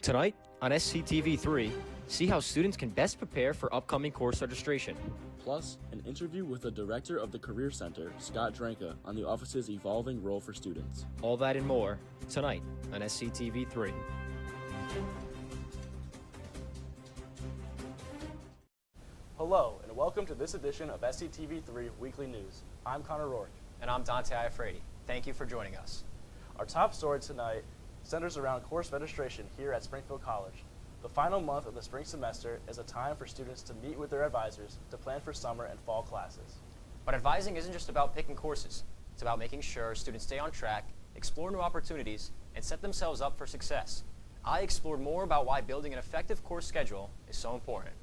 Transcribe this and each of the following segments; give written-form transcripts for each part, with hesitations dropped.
Tonight on SCTV3, see how students can best prepare for upcoming course registration. Plus, an interview with the director of the Career Center, Scott Dranka, on the office's evolving role for students. All that and more tonight on SCTV3. Hello, and welcome to this edition of SCTV3 Weekly News. I'm Connor Rourke. And I'm Dante Iafredi. Thank you for joining us. Our top story tonight centers around course registration here at Springfield College. The final month of the spring semester is a time for students to meet with their advisors to plan for summer and fall classes. But advising isn't just about picking courses. It's about making sure students stay on track, explore new opportunities, and set themselves up for success. I explored more about why building an effective course schedule is so important.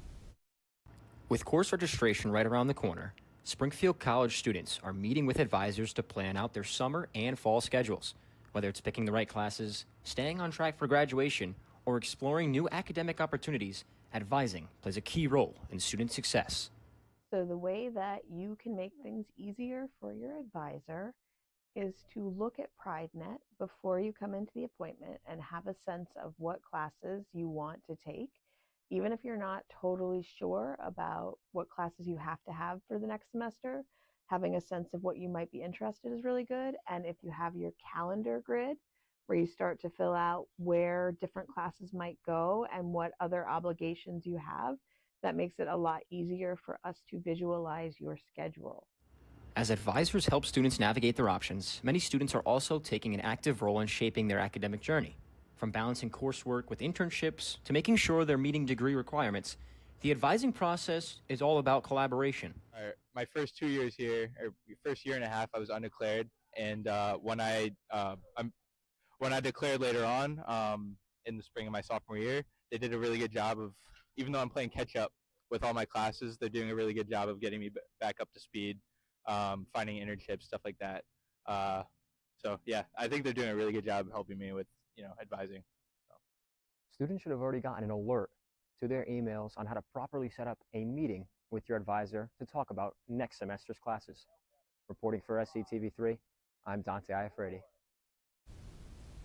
With course registration right around the corner, Springfield College students are meeting with advisors to plan out their summer and fall schedules. Whether it's picking the right classes, staying on track for graduation, or exploring new academic opportunities, advising plays a key role in student success. So the way that you can make things easier for your advisor is to look at PrideNet before you come into the appointment and have a sense of what classes you want to take. Even if you're not totally sure about what classes you have to have for the next semester, having a sense of what you might be interested is really good. And if you have your calendar grid, where you start to fill out where different classes might go and what other obligations you have, that makes it a lot easier for us to visualize your schedule. As advisors help students navigate their options, many students are also taking an active role in shaping their academic journey. From balancing coursework with internships to making sure they're meeting degree requirements, the advising process is all about collaboration. My first 2 years here, or first year and a half, I was undeclared, and when I declared later on in the spring of my sophomore year, they did a really good job of, even though I'm playing catch up with all my classes, they're doing a really good job of getting me back up to speed, finding internships, stuff like that. So yeah, I think they're doing a really good job helping me with advising. So. Students should have already gotten an alert to their emails on how to properly set up a meeting with your advisor to talk about next semester's classes. Reporting for SCTV3, I'm Dante Iafredi.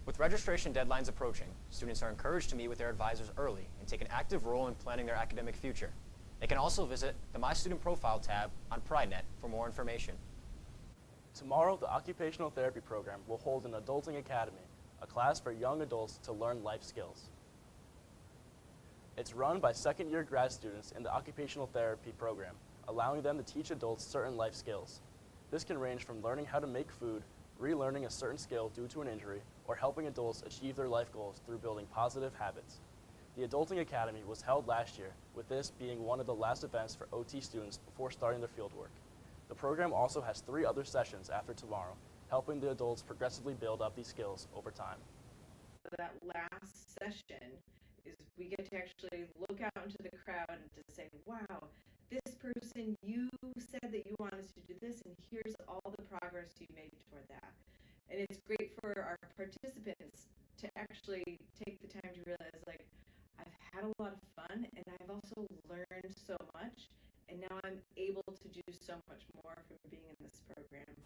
With registration deadlines approaching, students are encouraged to meet with their advisors early and take an active role in planning their academic future. They can also visit the My Student Profile tab on PrideNet for more information. Tomorrow, the Occupational Therapy Program will hold an Adulting Academy, a class for young adults to learn life skills. It's run by second-year grad students in the Occupational Therapy Program, allowing them to teach adults certain life skills. This can range from learning how to make food, relearning a certain skill due to an injury, or helping adults achieve their life goals through building positive habits. The Adulting Academy was held last year, with this being one of the last events for OT students before starting their fieldwork. The program also has 3 other sessions after tomorrow, helping the adults progressively build up these skills over time. That last session is we get to actually look out into the crowd and to say, wow, this person, you said that you wanted to do this, and here's all the progress you made toward that. And it's great for our participants to actually take the time to realize, like, I've had a lot of fun, and I've also learned so much, and now I'm able to do so much more from being in this program.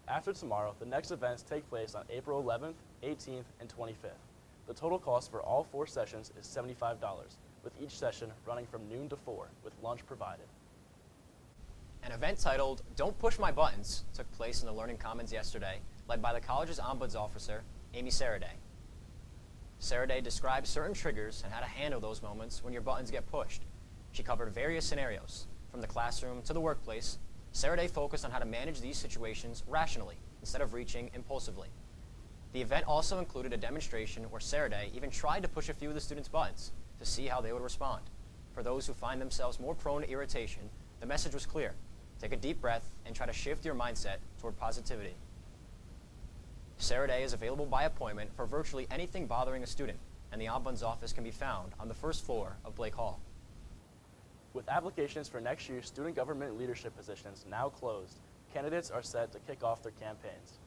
After tomorrow, the next events take place on April 11th, 18th, and 25th. The total cost for all 4 sessions is $75, with each session running from noon to 4, with lunch provided. An event titled Don't Push My Buttons took place in the Learning Commons yesterday, led by the college's Ombuds officer, Amy Saraday. Saraday described certain triggers and how to handle those moments when your buttons get pushed. She covered various scenarios, from the classroom to the workplace. Saraday focused on how to manage these situations rationally instead of reaching impulsively. The event also included a demonstration where Saraday even tried to push a few of the students' buttons to see how they would respond. For those who find themselves more prone to irritation, the message was clear. Take a deep breath and try to shift your mindset toward positivity. Saraday is available by appointment for virtually anything bothering a student, and the Ombuds office can be found on the first floor of Blake Hall. With applications for next year's student government leadership positions now closed, candidates are set to kick off their campaigns.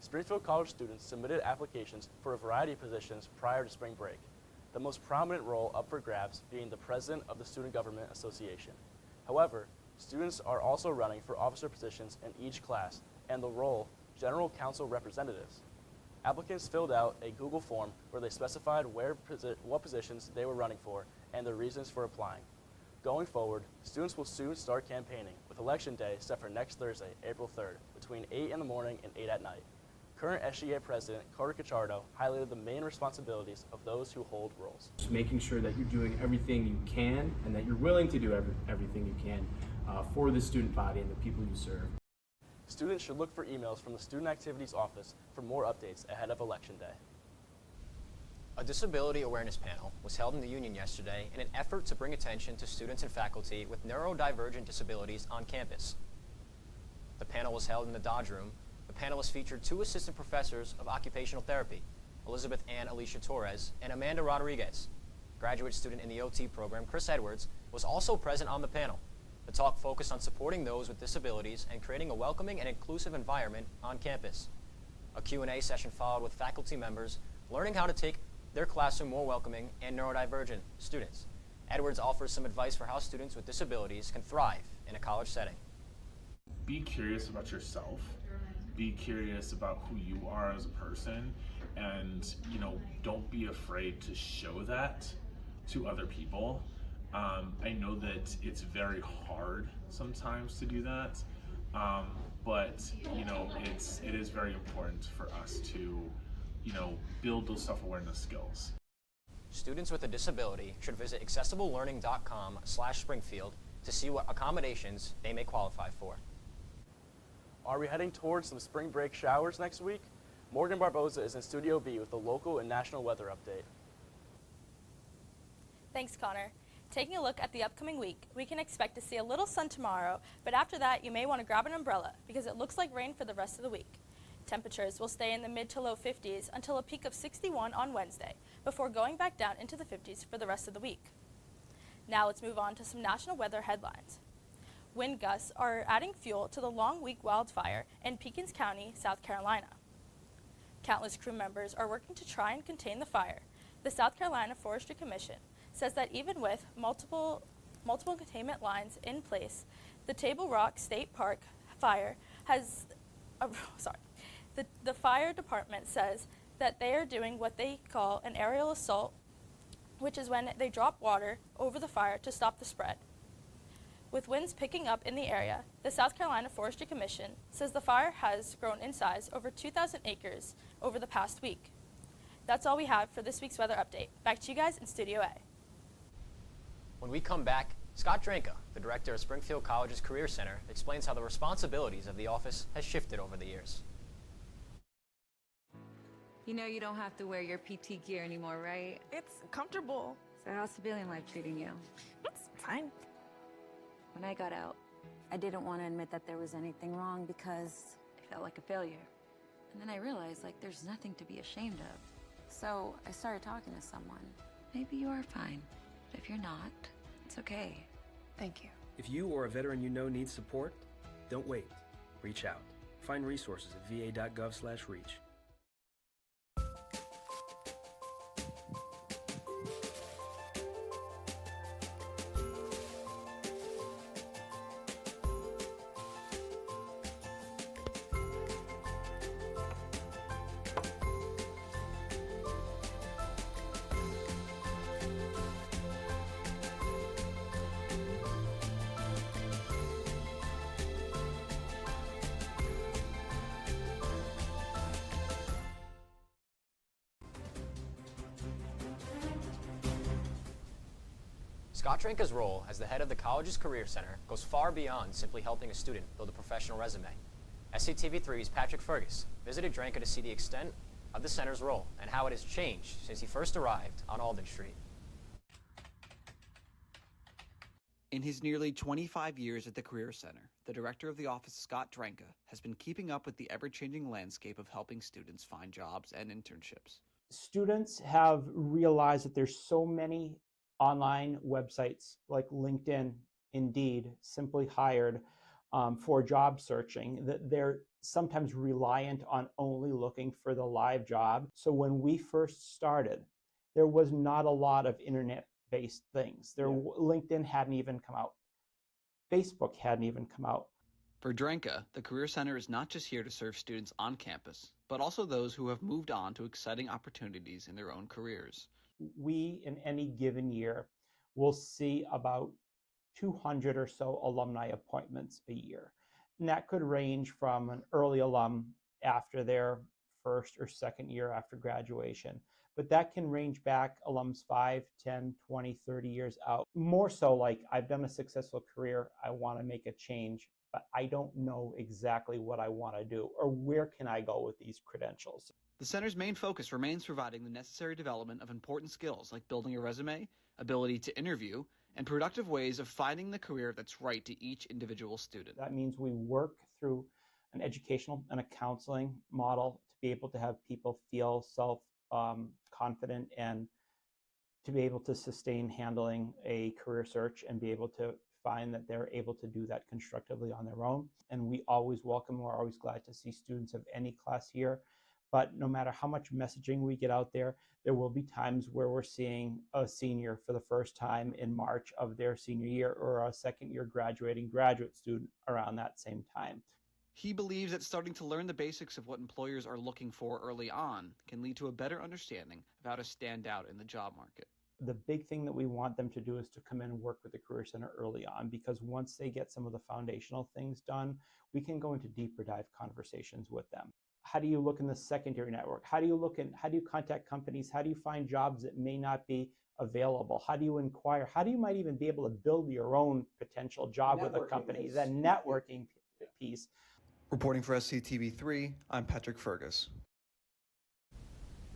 Springfield College students submitted applications for a variety of positions prior to spring break, the most prominent role up for grabs being the president of the Student Government Association. However, students are also running for officer positions in each class and the role general counsel representatives. Applicants filled out a Google form where they specified what positions they were running for and their reasons for applying. Going forward, students will soon start campaigning, with Election Day set for next Thursday, April 3rd, between 8 in the morning and 8 at night. Current SGA President Carter Cacciardo highlighted the main responsibilities of those who hold roles. Just making sure that you're doing everything you can and that you're willing to do everything you can for the student body and the people you serve. Students should look for emails from the Student Activities Office for more updates ahead of Election Day. A disability awareness panel was held in the Union yesterday in an effort to bring attention to students and faculty with neurodivergent disabilities on campus. The panel was held in the Dodge Room. The panelists featured two assistant professors of occupational therapy, Elizabeth Ann Alicia Torres and Amanda Rodriguez. Graduate student in the OT program, Chris Edwards, was also present on the panel. The talk focused on supporting those with disabilities and creating a welcoming and inclusive environment on campus. A Q&A session followed with faculty members learning how to take their classroom more welcoming and neurodivergent students. Edwards offers some advice for how students with disabilities can thrive in a college setting. Be curious about yourself. Be curious about who you are as a person, and don't be afraid to show that to other people. I know that it's very hard sometimes to do that, but it is very important for us to build those self-awareness skills. Students with a disability should visit accessiblelearning.com/Springfield to see what accommodations they may qualify for. Are we heading towards some spring break showers next week? Morgan Barboza is in Studio B with the local and national weather update. Thanks, Connor. Taking a look at the upcoming week, we can expect to see a little sun tomorrow, but after that you may want to grab an umbrella because it looks like rain for the rest of the week. Temperatures will stay in the mid to low 50s until a peak of 61 on Wednesday, before going back down into the 50s for the rest of the week. Now let's move on to some national weather headlines. Wind gusts are adding fuel to the Long Week wildfire in Pickens County, South Carolina. Countless crew members are working to try and contain the fire. The South Carolina Forestry Commission says that even with multiple containment lines in place, the Table Rock State Park fire has, the fire department says that they are doing what they call an aerial assault, which is when they drop water over the fire to stop the spread. With winds picking up in the area, the South Carolina Forestry Commission says the fire has grown in size over 2,000 acres over the past week. That's all we have for this week's weather update. Back to you guys in Studio A. When we come back, Scott Dranka, the director of Springfield College's Career Center, explains how the responsibilities of the office has shifted over the years. You know you don't have to wear your PT gear anymore, right? It's comfortable. So how's civilian life treating you? It's fine. When I got out, I didn't want to admit that there was anything wrong because I felt like a failure. And then I realized, there's nothing to be ashamed of. So I started talking to someone. Maybe you are fine, but if you're not, it's okay. Thank you. If you or a veteran you know needs support, don't wait. Reach out. Find resources at va.gov/reach. Scott Dranka's role as the head of the college's Career Center goes far beyond simply helping a student build a professional resume. SCTV3's Patrick Fergus visited Dranka to see the extent of the center's role and how it has changed since he first arrived on Alden Street. In his nearly 25 years at the Career Center, the director of the office, Scott Dranka, has been keeping up with the ever-changing landscape of helping students find jobs and internships. Students have realized that there's so many online websites like LinkedIn, Indeed, Simply Hired for job searching, that they're sometimes reliant on only looking for the live job. So when we first started, there was not a lot of internet-based things. LinkedIn hadn't even come out. Facebook hadn't even come out. For Drenka, the Career Center is not just here to serve students on campus, but also those who have moved on to exciting opportunities in their own careers. We, in any given year, will see about 200 or so alumni appointments a year. And that could range from an early alum after their first or second year after graduation. But that can range back alums 5, 10, 20, 30 years out. More so like, I've done a successful career, I want to make a change, but I don't know exactly what I want to do or where can I go with these credentials. The center's main focus remains providing the necessary development of important skills like building a resume, ability to interview, and productive ways of finding the career that's right to each individual student. That means we work through an educational and a counseling model to be able to have people feel self-confident and to be able to sustain handling a career search and be able to find that they're able to do that constructively on their own. And we always welcome, we're always glad to see students of any class here. But no matter how much messaging we get out there, there will be times where we're seeing a senior for the first time in March of their senior year or a second year graduating graduate student around that same time. He believes that starting to learn the basics of what employers are looking for early on can lead to a better understanding of how to stand out in the job market. The big thing that we want them to do is to come in and work with the Career Center early on, because once they get some of the foundational things done, we can go into deeper dive conversations with them. How do you look in the secondary network? How do you contact companies? How do you find jobs that may not be available? How do you inquire? How do you might even be able to build your own potential job with a company? The networking piece. Reporting for SCTV3, I'm Patrick Fergus.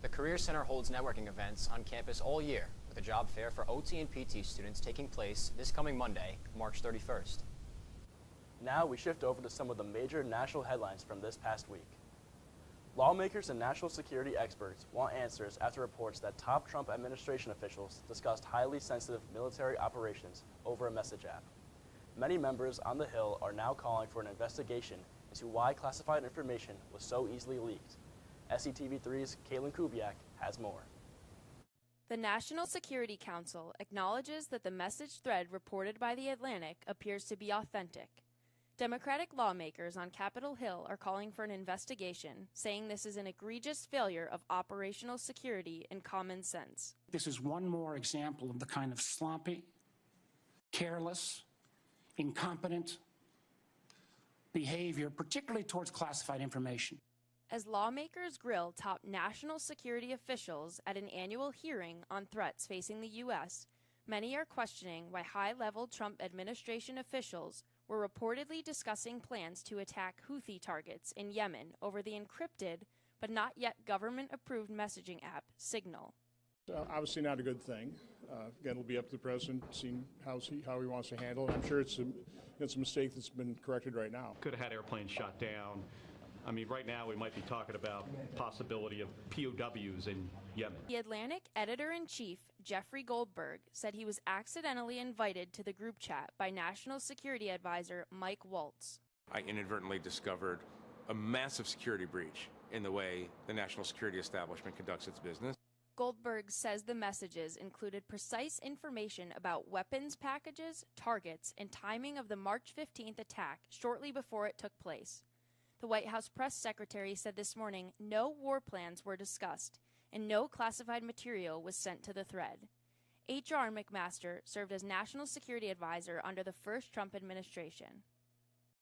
The Career Center holds networking events on campus all year, with a job fair for OT and PT students taking place this coming Monday, March 31st. Now we shift over to some of the major national headlines from this past week. Lawmakers and national security experts want answers after reports that top Trump administration officials discussed highly sensitive military operations over a message app. Many members on the Hill are now calling for an investigation into why classified information was so easily leaked. SCTV3's Caitlin Kubiak has more. The National Security Council acknowledges that the message thread reported by The Atlantic appears to be authentic. Democratic lawmakers on Capitol Hill are calling for an investigation, saying this is an egregious failure of operational security and common sense. This is one more example of the kind of sloppy, careless, incompetent behavior, particularly towards classified information. As lawmakers grill top national security officials at an annual hearing on threats facing the U.S., many are questioning why high-level Trump administration officials were reportedly discussing plans to attack Houthi targets in Yemen over the encrypted but not yet government-approved messaging app Signal. Obviously not a good thing. Again, it'll be up to the president, seeing how he wants to handle it. I'm sure it's a mistake that's been corrected right now. Could have had airplanes shot down. I mean, right now we might be talking about possibility of POWs in Yemen. The Atlantic editor-in-chief, Jeffrey Goldberg, said he was accidentally invited to the group chat by National Security Advisor Mike Waltz. I inadvertently discovered a massive security breach in the way the national security establishment conducts its business. Goldberg says the messages included precise information about weapons packages, targets, and timing of the March 15th attack shortly before it took place. The White House press secretary said this morning no war plans were discussed and no classified material was sent to the thread. H.R. McMaster served as National Security Advisor under the first Trump administration.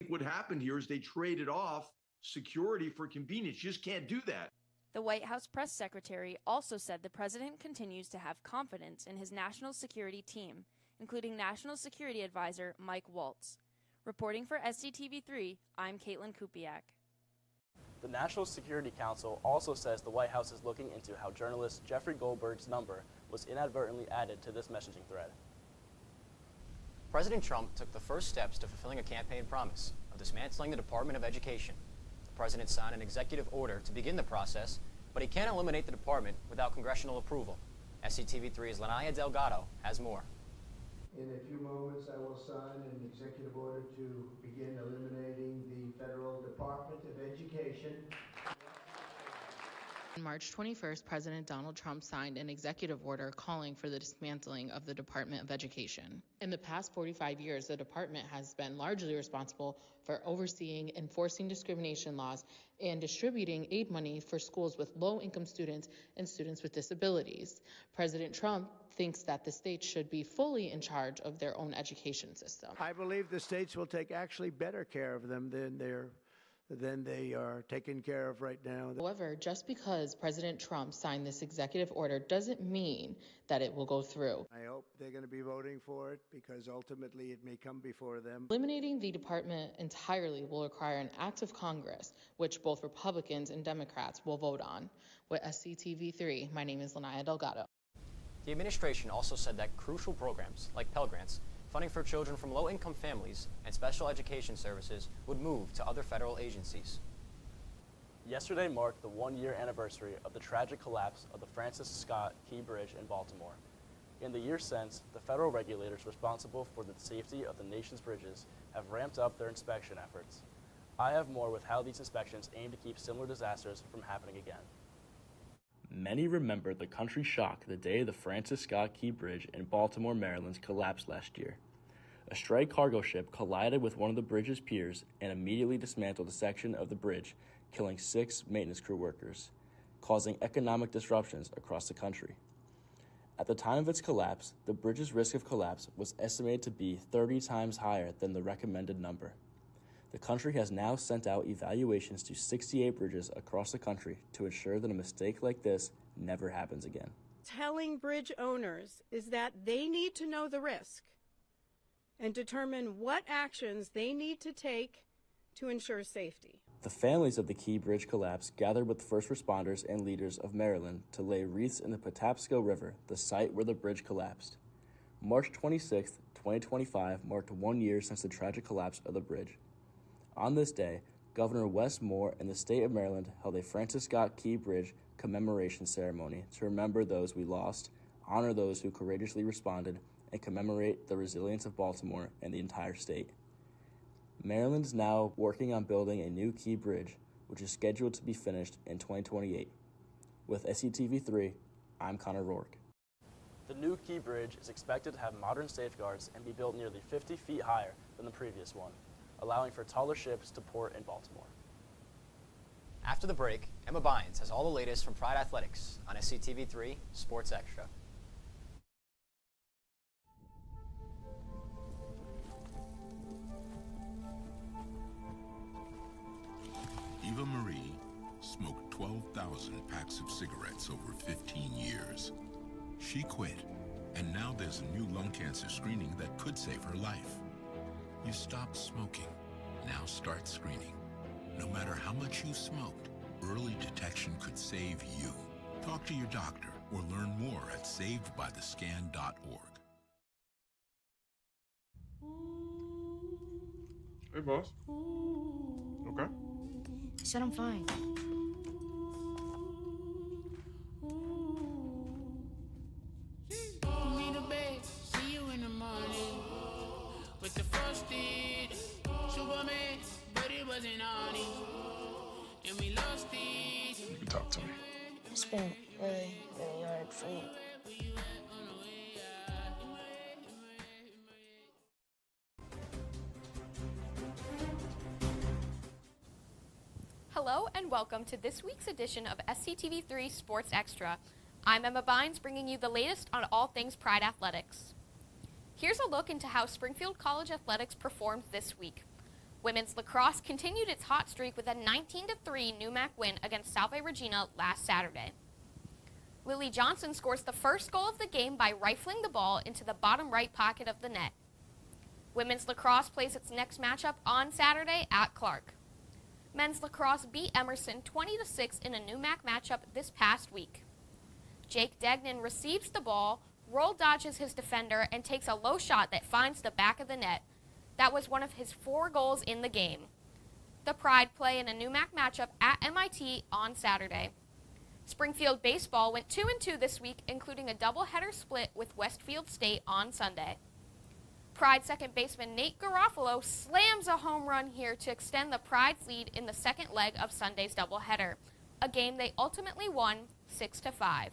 What happened here is they traded off security for convenience. You just can't do that. The White House press secretary also said the president continues to have confidence in his national security team, including National Security Advisor Mike Waltz. Reporting for SCTV3, I'm Caitlin Kubiak. The National Security Council also says the White House is looking into how journalist Jeffrey Goldberg's number was inadvertently added to this messaging thread. President Trump took the first steps to fulfilling a campaign promise of dismantling the Department of Education. The president signed an executive order to begin the process, but he can't eliminate the department without congressional approval. SCTV3's Lanaya Delgado has more. In a few moments, I will sign an executive order to begin eliminating the Federal Department of Education. On March 21st, President Donald Trump signed an executive order calling for the dismantling of the Department of Education. In the past 45 years, the department has been largely responsible for overseeing, enforcing discrimination laws, and distributing aid money for schools with low-income students and students with disabilities. President Trump thinks that the states should be fully in charge of their own education system. I believe the states will take actually better care of them than they are taken care of right now. However, just because President Trump signed this executive order doesn't mean that it will go through. I hope they're going to be voting for it because ultimately it may come before them. Eliminating the department entirely will require an act of Congress, which both Republicans and Democrats will vote on. With SCTV3, my name is Lanaya Delgado. The administration also said that crucial programs like Pell Grants, funding for children from low-income families, and special education services would move to other federal agencies. Yesterday marked the one-year anniversary of the tragic collapse of the Francis Scott Key Bridge in Baltimore. In the years since, the federal regulators responsible for the safety of the nation's bridges have ramped up their inspection efforts. I have more with how these inspections aim to keep similar disasters from happening again. Many remember the country shock the day the Francis Scott Key Bridge in Baltimore, Maryland collapsed last year. A stray cargo ship collided with one of the bridge's piers and immediately dismantled a section of the bridge, killing 6 maintenance crew workers, causing economic disruptions across the country. At the time of its collapse, the bridge's risk of collapse was estimated to be 30 times higher than the recommended number. The country has now sent out evaluations to 68 bridges across the country to ensure that a mistake like this never happens again. Telling bridge owners is that they need to know the risk and determine what actions they need to take to ensure safety. The families of the Key Bridge collapse gathered with first responders and leaders of Maryland to lay wreaths in the Patapsco River, the site where the bridge collapsed. March 26, 2025 marked 1 year since the tragic collapse of the bridge. On this day, Governor Wes Moore and the state of Maryland held a Francis Scott Key Bridge commemoration ceremony to remember those we lost, honor those who courageously responded, and commemorate the resilience of Baltimore and the entire state. Maryland is now working on building a new Key Bridge, which is scheduled to be finished in 2028. With SCTV3, I'm Connor Rourke. The new Key Bridge is expected to have modern safeguards and be built nearly 50 feet higher than the previous one, allowing for taller ships to port in Baltimore. After the break, Emma Bynes has all the latest from Pride Athletics on SCTV3 Sports Extra. Eva Marie smoked 12,000 packs of cigarettes over 15 years. She quit, and now there's a new lung cancer screening that could save her life. You stopped smoking. Now start screening. No matter how much you smoked, early detection could save you. Talk to your doctor or learn more at savedbythescan.org. Hey, boss. Okay. I said I'm fine. Me the bed, see you in the morning. With the frosted Superman, but it wasn't on it. And we lost it. You can talk to me. It's been really, really hard for me. Hello and welcome to this week's edition of SCTV3 Sports Extra. I'm Emma Bynes, bringing you the latest on all things Pride Athletics. Here's a look into how Springfield College Athletics performed this week. Women's lacrosse continued its hot streak with a 19-3 NUMAC win against Salve Regina last Saturday. Lily Johnson scores the first goal of the game by rifling the ball into the bottom right pocket of the net. Women's lacrosse plays its next matchup on Saturday at Clark. Men's lacrosse beat Emerson 20-6 in a NUMAC matchup this past week. Jake Degnan receives the ball, roll dodges his defender, and takes a low shot that finds the back of the net. That was one of his 4 goals in the game. The Pride play in a NUMAC matchup at MIT on Saturday. Springfield baseball went 2-2 this week, including a doubleheader split with Westfield State on Sunday. Pride second baseman Nate Garofalo slams a home run here to extend the Pride's lead in the second leg of Sunday's doubleheader. a game they ultimately won 6-5.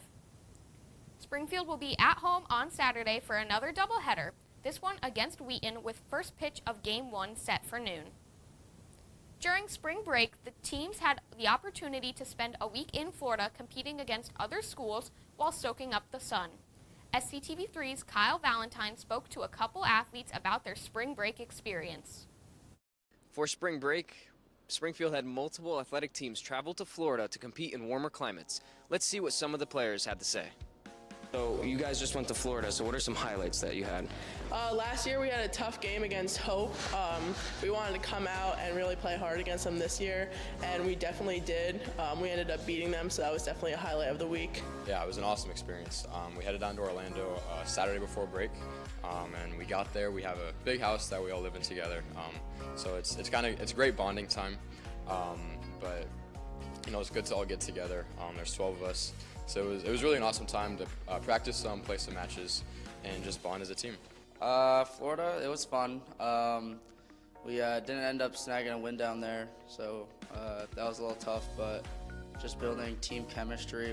Springfield will be at home on Saturday for another doubleheader, this one against Wheaton, with first pitch of Game 1 set for noon. During spring break, the teams had the opportunity to spend a week in Florida competing against other schools while soaking up the sun. SCTV3's Kyle Valentine spoke to a couple athletes about their spring break experience. For spring break, Springfield had multiple athletic teams travel to Florida to compete in warmer climates. Let's see what some of the players had to say. So you guys just went to Florida, so what are some highlights that you had? Last year we had a tough game against Hope. We wanted to come out and really play hard against them this year, and we definitely did. We ended up beating them, so that was definitely a highlight of the week. Yeah, it was an awesome experience. We headed down to Orlando Saturday before break, and we got there. We have a big house that we all live in together, so it's a great bonding time. But you know, it's good to all get together. There's 12 of us. So it was really an awesome time to practice some, play some matches, and just bond as a team. Florida, it was fun. We didn't end up snagging a win down there, so that was a little tough, but just building team chemistry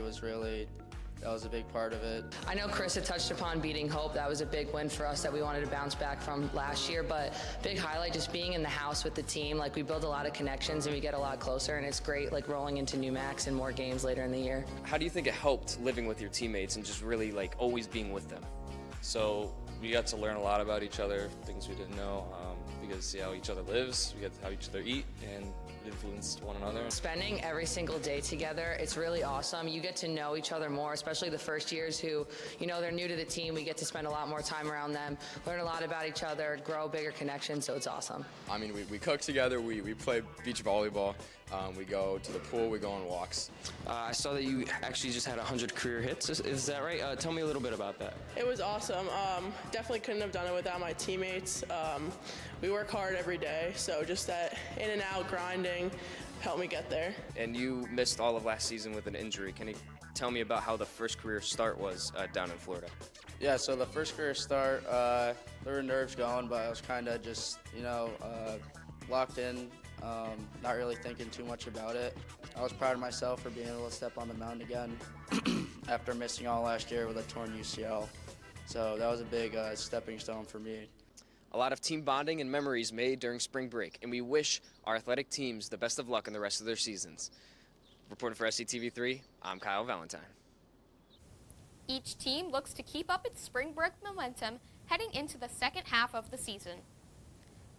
that was a big part of it. I know Chris had touched upon beating Hope. That was a big win for us that we wanted to bounce back from last year, but big highlight just being in the house with the team. Like, we build a lot of connections and we get a lot closer, and it's great like rolling into new max and more games later in the year. How do you think it helped living with your teammates and just really like always being with them? So we got to learn a lot about each other, things we didn't know. We got to see how each other lives, we got to how each other eat, and influence one another. Spending every single day together, it's really awesome. You get to know each other more, especially the first years who, you know, they're new to the team. We get to spend a lot more time around them, learn a lot about each other, grow bigger connections, so it's awesome. I mean, we cook together, we play beach volleyball, we go to the pool, we go on walks. I saw that you actually just had 100 career hits, is that right? Tell me a little bit about that. It was awesome. Definitely couldn't have done it without my teammates. We work hard every day, so just that in and out grinding helped me get there. And you missed all of last season with an injury. Can you tell me about how the first career start was down in Florida? Yeah, so the first career start, there were nerves going, but I was kind of just, locked in, not really thinking too much about it. I was proud of myself for being able to step on the mound again after missing all last year with a torn UCL. So that was a big stepping stone for me. A lot of team bonding and memories made during spring break, and we wish our athletic teams the best of luck in the rest of their seasons. Reporting for SCTV3, I'm Kyle Valentine. Each team looks to keep up its spring break momentum heading into the second half of the season.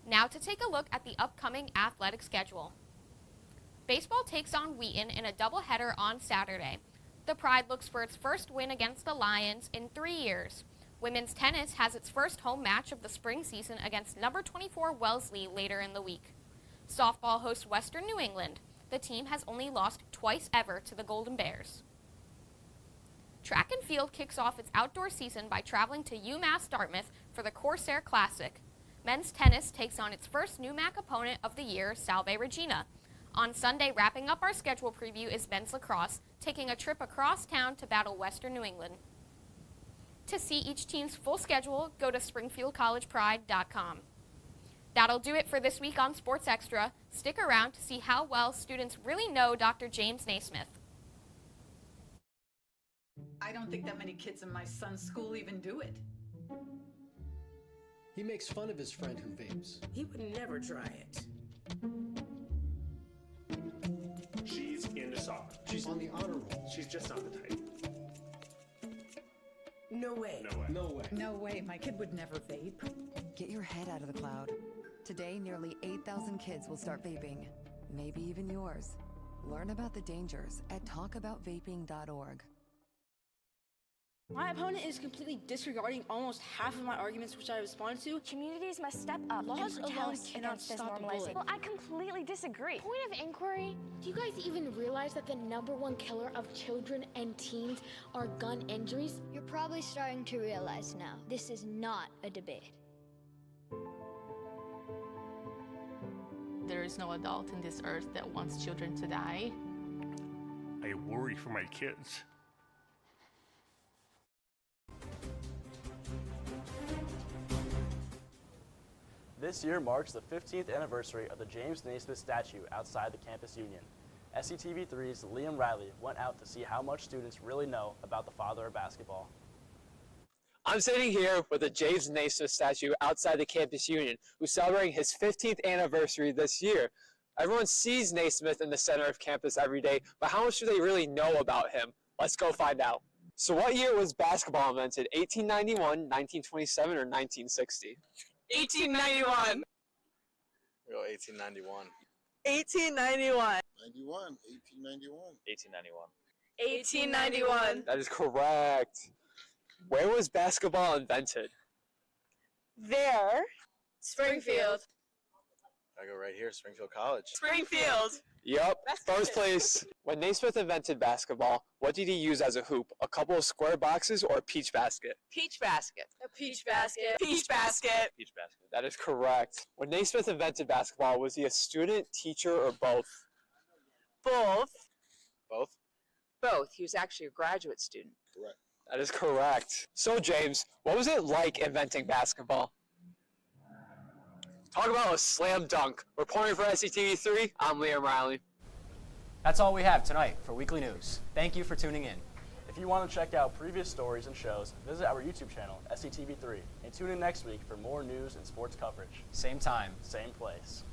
Now to take a look at the upcoming athletic schedule. Baseball takes on Wheaton in a doubleheader on Saturday. The Pride looks for its first win against the Lions in 3 years. Women's tennis has its first home match of the spring season against number 24 Wellesley later in the week. Softball hosts Western New England. The team has only lost twice ever to the Golden Bears. Track and field kicks off its outdoor season by traveling to UMass Dartmouth for the Corsair Classic. Men's tennis takes on its first NUMAC opponent of the year, Salve Regina. On Sunday, wrapping up our schedule preview, is men's lacrosse, taking a trip across town to battle Western New England. To see each team's full schedule, go to SpringfieldCollegePride.com. That'll do it for this week on Sports Extra. Stick around to see how well students really know Dr. James Naismith. I don't think that many kids in my son's school even do it. He makes fun of his friend who vapes. He would never try it. She's into soccer. She's on the honor roll. She's just not the type. No way. No way. No way. No way, my kid would never vape. Get your head out of the cloud. Today, nearly 8,000 kids will start vaping. Maybe even yours. Learn about the dangers at talkaboutvaping.org. My opponent is completely disregarding almost half of my arguments which I responded to. Communities must step up Laws and alone protest cannot against this stop a normalizing. bully. Well, I completely disagree. Point of inquiry, do you guys even realize that the #1 killer of children and teens are gun injuries? You're probably starting to realize now, this is not a debate. There is no adult in this earth that wants children to die. I worry for my kids. This year marks the 15th anniversary of the James Naismith statue outside the campus union. SCTV3's Liam Riley went out to see how much students really know about the father of basketball. I'm sitting here with a James Naismith statue outside the Campus Union, who's celebrating his 15th anniversary this year. Everyone sees Naismith in the center of campus every day, but how much do they really know about him? Let's go find out. So what year was basketball invented? 1891, 1927, or 1960? 1891. We'll go 1891. 1891. 1891. 1891. That is correct. Where was basketball invented? There. Springfield. I go right here, Springfield College. Springfield. Yep, first place. When Naismith invented basketball, what did he use as a hoop? A couple of square boxes or a peach basket? Peach basket. A peach basket. Peach basket. Peach basket. That is correct. When Naismith invented basketball, was he a student, teacher, or both? Both. Both? Both. He was actually a graduate student. Correct. That is correct. So James, what was it like inventing basketball? Talk about a slam dunk. Reporting for SCTV3, I'm Liam Riley. That's all we have tonight for Weekly News. Thank you for tuning in. If you want to check out previous stories and shows, visit our YouTube channel, SCTV3, and tune in next week for more news and sports coverage. Same time. Same place.